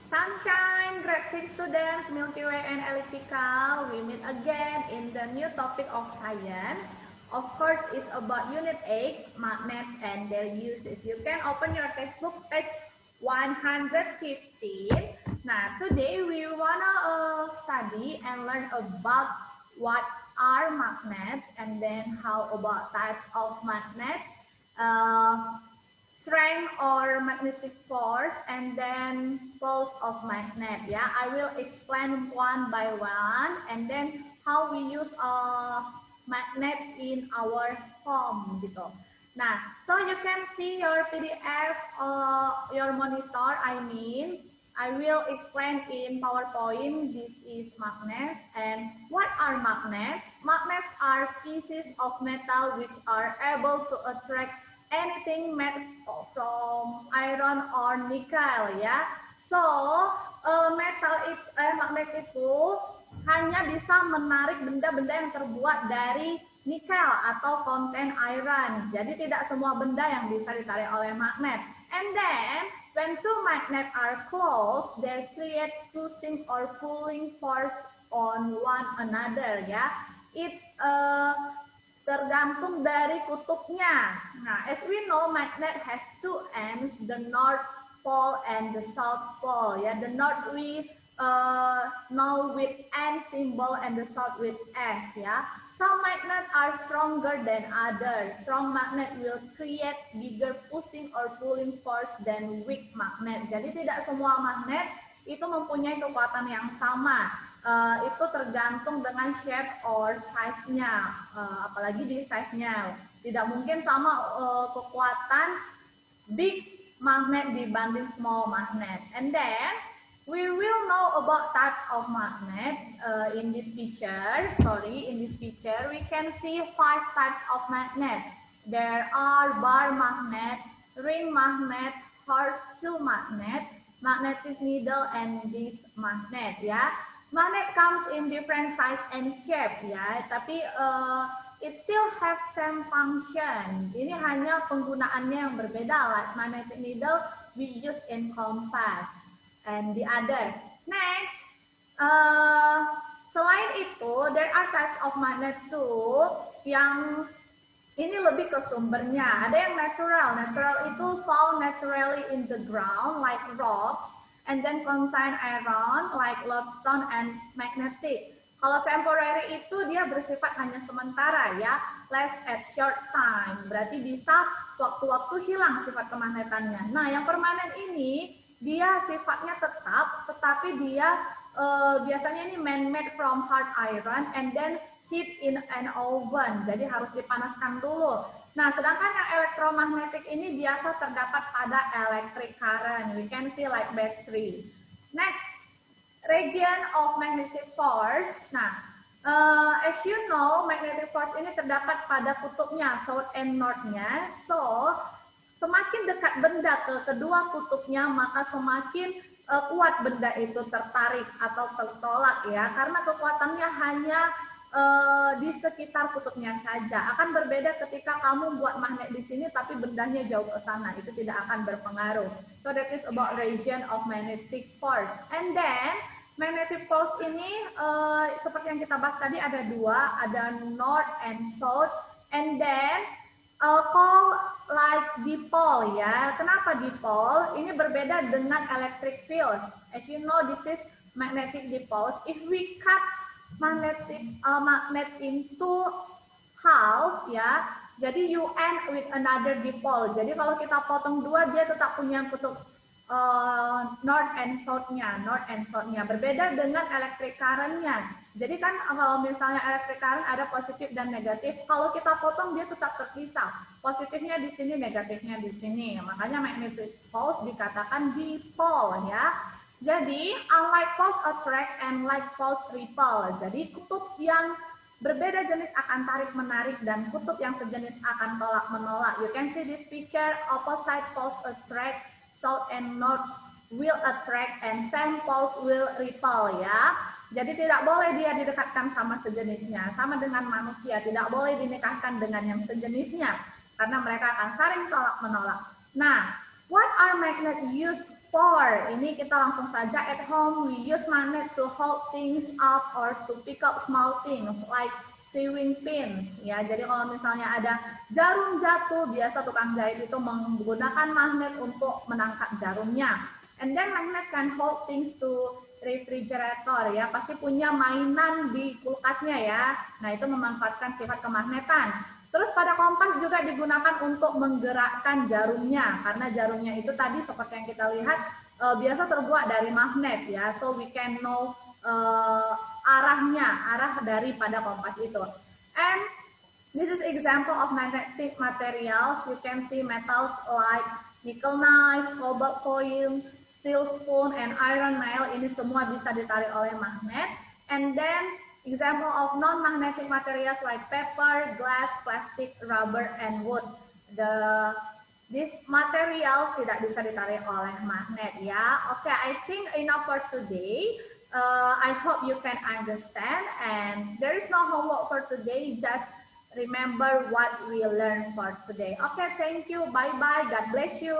Sunshine, grade 6 students, Milky Way and elliptical. We meet again in the new topic of science. Of course, it's about Unit 8, magnets and their uses. You can open your textbook page 115. Now, today we wanna study and learn about what are magnets and then how about types of magnets. Strength or magnetic force, and then poles of magnet. Yeah, I will explain one by one, and then how we use a magnet in our home gitu. Nah, so you can see your PDF, your monitor. I will explain in PowerPoint. This is magnet, and what are magnets? Magnets are pieces of metal which are able to attract anything made from iron or nickel ya. So magnet itu hanya bisa menarik benda-benda yang terbuat dari nikel atau konten iron. Jadi tidak semua benda yang bisa ditarik oleh magnet. And then when two magnets are close, they create pushing or pulling force on one another ya. It's tergantung dari kutubnya. Nah, as we know, magnet has two ends, the North Pole and the South Pole. Ya, the North we know with N symbol and the South with S. Ya, some magnets are stronger than others. Strong magnet will create bigger pushing or pulling force than weak magnet. Jadi tidak semua magnet itu mempunyai kekuatan yang sama. Itu tergantung dengan shape or size-nya, apalagi di size-nya. Tidak mungkin sama kekuatan big magnet dibanding small magnet. And then we will know about types of magnet in this picture. In this picture we can see 5 types of magnet. There are bar magnet, ring magnet, horseshoe magnet, magnetic needle, and this magnet ya. Magnet comes in different size and shape ya, tapi it still have same function. Ini hanya penggunaannya yang berbeda. Like magnetic needle we use in compass and the other. Next, selain itu there are types of magnet too yang ini lebih ke sumbernya. Ada yang natural. Natural itu found naturally in the ground like rocks and then contain iron like lodestone and magnetic. Kalau temporary itu dia bersifat hanya sementara ya, last at short time. Berarti bisa sewaktu-waktu hilang sifat kemagnetannya. Nah, yang permanen ini dia sifatnya tetap, tetapi dia biasanya ini man-made from hard iron and then heat in an oven. Jadi harus dipanaskan dulu. Nah, sedangkan yang elektromagnetik ini biasa terdapat pada electric current. We can see like battery. Next, region of magnetic force. Nah, as you know, magnetic force ini terdapat pada kutubnya, south and north-nya. So, semakin dekat benda ke kedua kutubnya, maka semakin kuat benda itu tertarik atau tertolak ya. Karena kekuatannya hanya di sekitar kutubnya saja. Akan berbeda ketika kamu buat magnet di sini tapi bendanya jauh ke sana, itu tidak akan berpengaruh. So that is about region of magnetic force. And then magnetic force ini seperti yang kita bahas tadi ada dua, ada north and south. And then call like dipole ya. Kenapa dipole? Ini berbeda dengan electric fields. As you know, this is magnetic dipoles. If we cut magnet into half ya, jadi you end with another dipole. Jadi kalau kita potong dua, dia tetap punya kutub north and south-nya, berbeda dengan electric current-nya. Jadi kan kalau misalnya electric current ada positif dan negatif, kalau kita potong dia tetap terpisah, positifnya di sini, negatifnya di sini. Makanya magnetic poles dikatakan dipole ya. Jadi, unlike poles attract and like poles repel. Jadi, kutub yang berbeda jenis akan tarik-menarik dan kutub yang sejenis akan tolak-menolak. You can see this picture, opposite poles attract, south and north will attract, and same poles will repel ya. Jadi, tidak boleh dia didekatkan sama sejenisnya. Sama dengan manusia, tidak boleh dinikahkan dengan yang sejenisnya. Karena mereka akan saling tolak-menolak. Nah, what are magnet used For, ini kita langsung saja at home we use magnet to hold things up or to pick up small things like sewing pins ya. Jadi kalau misalnya ada jarum jatuh, biasa tukang jahit itu menggunakan magnet untuk menangkap jarumnya. And then magnet can hold things to refrigerator ya, pasti punya mainan di kulkasnya ya. Nah, itu memanfaatkan sifat kemagnetan. Terus pada kompas juga digunakan untuk menggerakkan jarumnya, karena jarumnya itu tadi seperti yang kita lihat biasa terbuat dari magnet ya, so we can know arah daripada kompas itu. And this is example of magnetic materials. You can see metals like nickel knife, cobalt coil, steel spoon, and iron nail. Ini semua bisa ditarik oleh magnet. And then example of non-magnetic materials like paper, glass, plastic, rubber, and wood. These materials tidak bisa ditarik oleh magnet ya. Okay, I think enough for today. I hope you can understand. And there is no homework for today. Just remember what we learned for today. Okay, thank you. Bye-bye. God bless you.